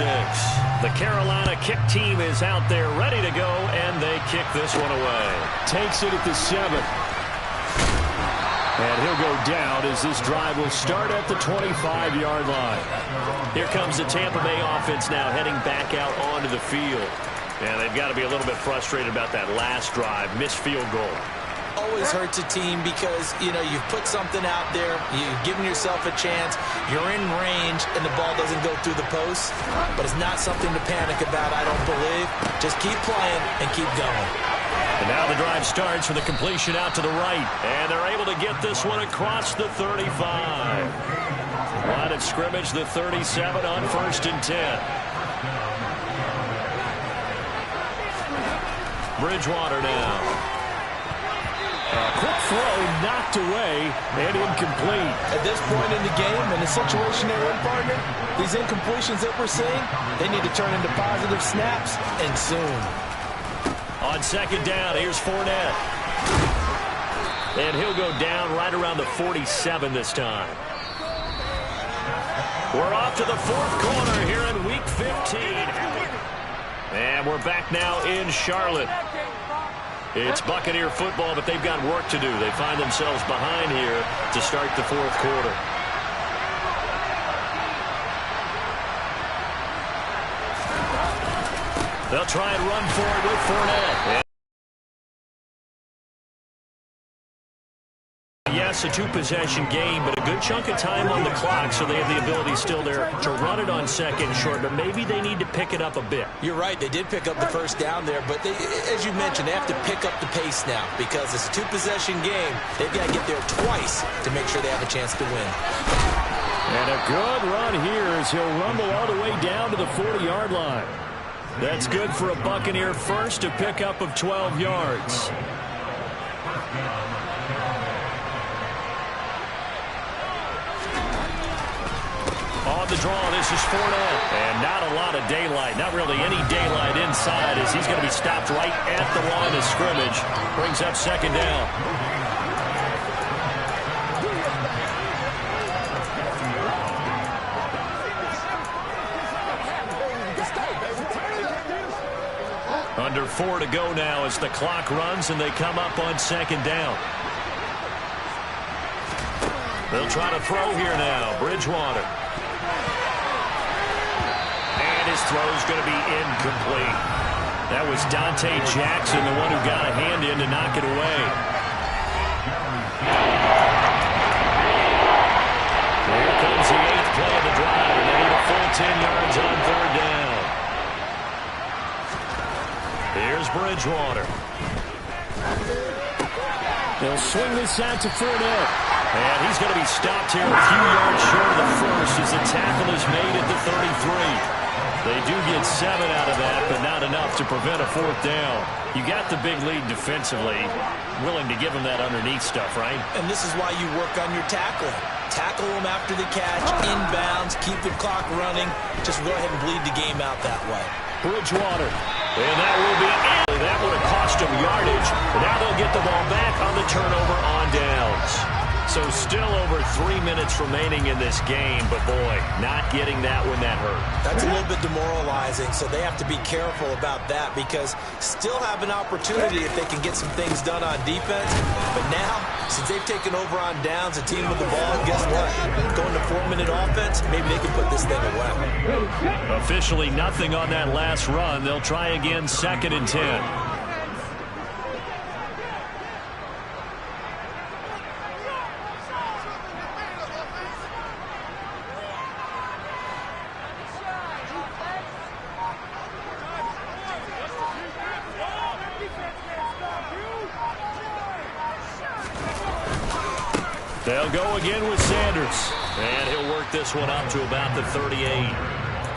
The Carolina kick team is out there ready to go, and they kick this one away. Takes it at the 7. And he'll go down as this drive will start at the 25-yard line. Here comes the Tampa Bay offense now heading back out onto the field. And they've got to be a little bit frustrated about that last drive, missed field goal. Always hurts a team because, you know, you've put something out there, you've given yourself a chance, you're in range, and the ball doesn't go through the post. But it's not something to panic about, I don't believe. Just keep playing and keep going. And now the drive starts with a completion out to the right. And they're able to get this one across the 35. Line of scrimmage, the 37 on 1st and 10. Bridgewater now. Quick throw knocked away and incomplete. At this point in the game, in the situation they're in, partner, these incompletions that we're seeing, they need to turn into positive snaps, and soon. On 2nd down, here's Fournette. And he'll go down right around the 47 this time. We're off to the 4th quarter here in Week 15. And we're back now in Charlotte. It's Buccaneer football, but they've got work to do. They find themselves behind here to start the 4th quarter. They'll try and run for it with Fournette. Yes, a 2-possession game, but a good chunk of time on the clock, so they have the ability still there to run it on 2nd and short, but maybe they need to pick it up a bit. You're right. They did pick up the 1st down there, but they, as you mentioned, they have to pick up the pace now because it's a 2-possession game. They've got to get there twice to make sure they have a chance to win. And a good run here as he'll rumble all the way down to the 40-yard line. That's good for a Buccaneer first, a pickup of 12 yards. On the draw, this is Fournette. And not a lot of daylight. Not really any daylight inside as he's going to be stopped right at the line of scrimmage. Brings up 2nd down. Under 4 to go now as the clock runs and they come up on 2nd down. They'll try to throw here now. Bridgewater. His throw is going to be incomplete. That was Dante Jackson, the one who got a hand in to knock it away. Here comes the 8th play of the drive, and they need a full 10 yards on 3rd down. Here's Bridgewater. They'll swing this out to Fournette. And he's going to be stopped here a few yards short of the first as the tackle is made at the 33. They do get 7 out of that, but not enough to prevent a 4th down. You got the big lead defensively, willing to give them that underneath stuff, right? And this is why you work on your tackling. Tackle them after the catch, inbounds, keep the clock running. Just go ahead and bleed the game out that way. Bridgewater. And that will be in. That would have cost them yardage. But now they'll get the ball back on the turnover on downs. So still over 3 minutes remaining in this game, but boy, not getting that when that hurt. That's a little bit demoralizing, so they have to be careful about that because still have an opportunity if they can get some things done on defense. But now, since they've taken over on downs, a team with the ball, guess what? Going to 4-minute offense, maybe they can put this thing away. Officially nothing on that last run. They'll try again 2nd and 10. They'll go again with Sanders. And he'll work this one up to about the 38.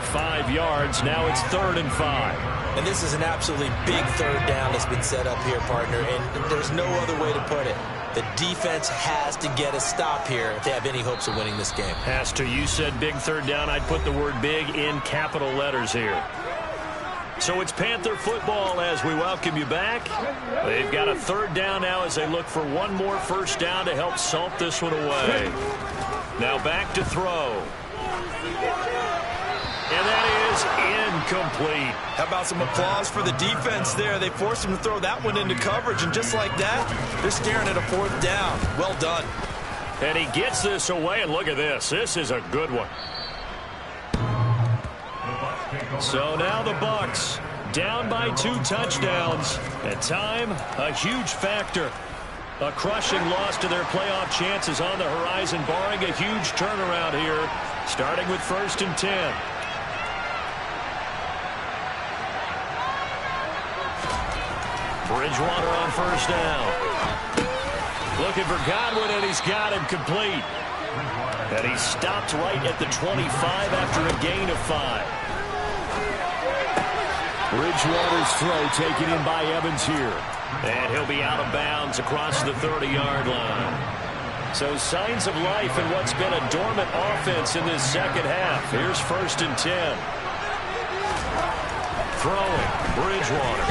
5 yards. Now it's 3rd and 5. And this is an absolutely big 3rd down that's been set up here, partner. And there's no other way to put it. The defense has to get a stop here if they have any hopes of winning this game. Has to. You said big 3rd down. I'd put the word big in capital letters here. So it's Panther football as we welcome you back. They've got a 3rd down now as they look for one more 1st down to help salt this one away. Now back to throw. And that is incomplete. How about some applause for the defense there? They forced him to throw that one into coverage, and just like that, they're staring at a 4th down. Well done. And he gets this away, and look at this. This is a good one. So now the Bucs down by 2 touchdowns. At time, a huge factor. A crushing loss to their playoff chances on the horizon, barring a huge turnaround here, starting with 1st and 10. Bridgewater on 1st down. Looking for Godwin, and he's got him complete. And he stopped right at the 25 after a gain of 5. Bridgewater's throw taken in by Evans here. And he'll be out of bounds across the 30-yard line. So signs of life in what's been a dormant offense in this 2nd half. Here's 1st and 10. Throwing, Bridgewater.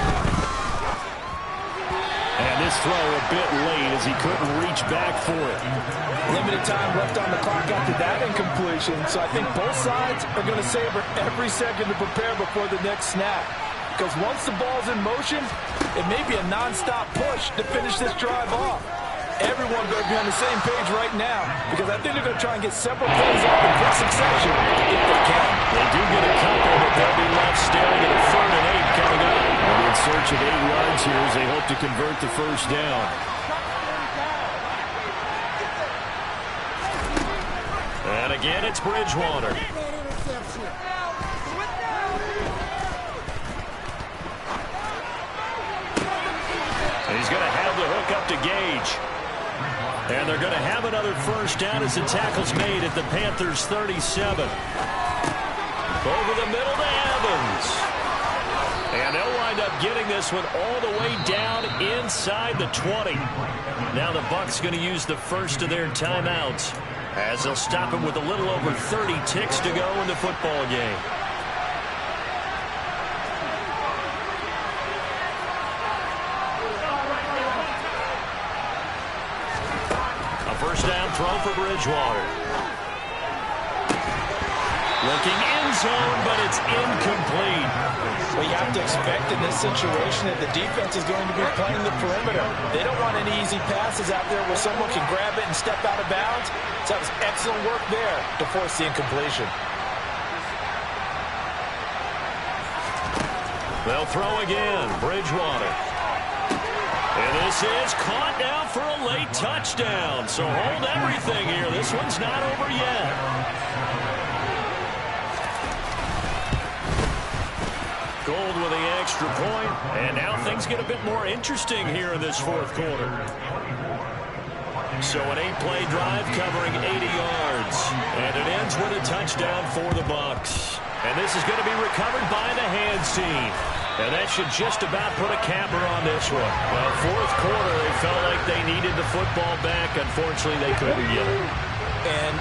And this throw a bit late as he couldn't reach back for it. Limited time left on the clock after that incompletion, so I think both sides are going to savor every second to prepare before the next snap. Because once the ball's in motion, it may be a non-stop push to finish this drive off. Everyone better be on the same page right now, because I think they're going to try and get several plays off in quick succession if they can. They do get a couple, but they'll be left staring at a 3rd and 8 coming up. And in search of 8 yards here as they hope to convert the 1st down. And again, it's Bridgewater. He's going to have the hook up to Gage. And they're going to have another 1st down as the tackle's made at the Panthers' 37. Over the middle to Evans. And they'll wind up getting this one all the way down inside the 20. Now the Bucs going to use the first of their timeouts as they'll stop him with a little over 30 ticks to go in the football game. First down throw for Bridgewater. Looking end zone, but it's incomplete. Well, you have to expect in this situation that the defense is going to be playing the perimeter. They don't want any easy passes out there where someone can grab it and step out of bounds. So that was excellent work there to force the incompletion. They'll throw again. Bridgewater. And this is caught now for a late touchdown. So hold everything here. This one's not over yet. Gold with the extra point. And now things get a bit more interesting here in this 4th quarter. So an 8-play drive covering 80 yards. And it ends with a touchdown for the Bucs. And this is going to be recovered by the hands team. And that should just about put a capper on this one. Well, 4th quarter, they felt like they needed the football back. Unfortunately, they couldn't get it. And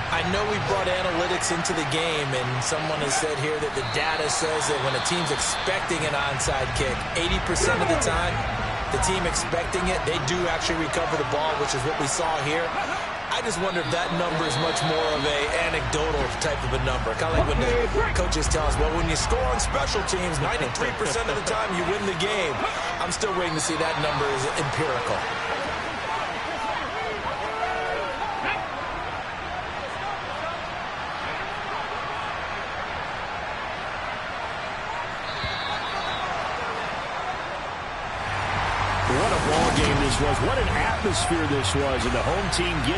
I know we brought analytics into the game, and someone has said here that the data says that when a team's expecting an onside kick, 80% of the time, the team expecting it, they do actually recover the ball, which is what we saw here. I just wonder if that number is much more of a anecdotal type of a number. Kind of like when the coaches tell us, well, when you score on special teams, 93% of the time you win the game. I'm still waiting to see that number is empirical. What a ball game this was. What an atmosphere this was. And the home team getting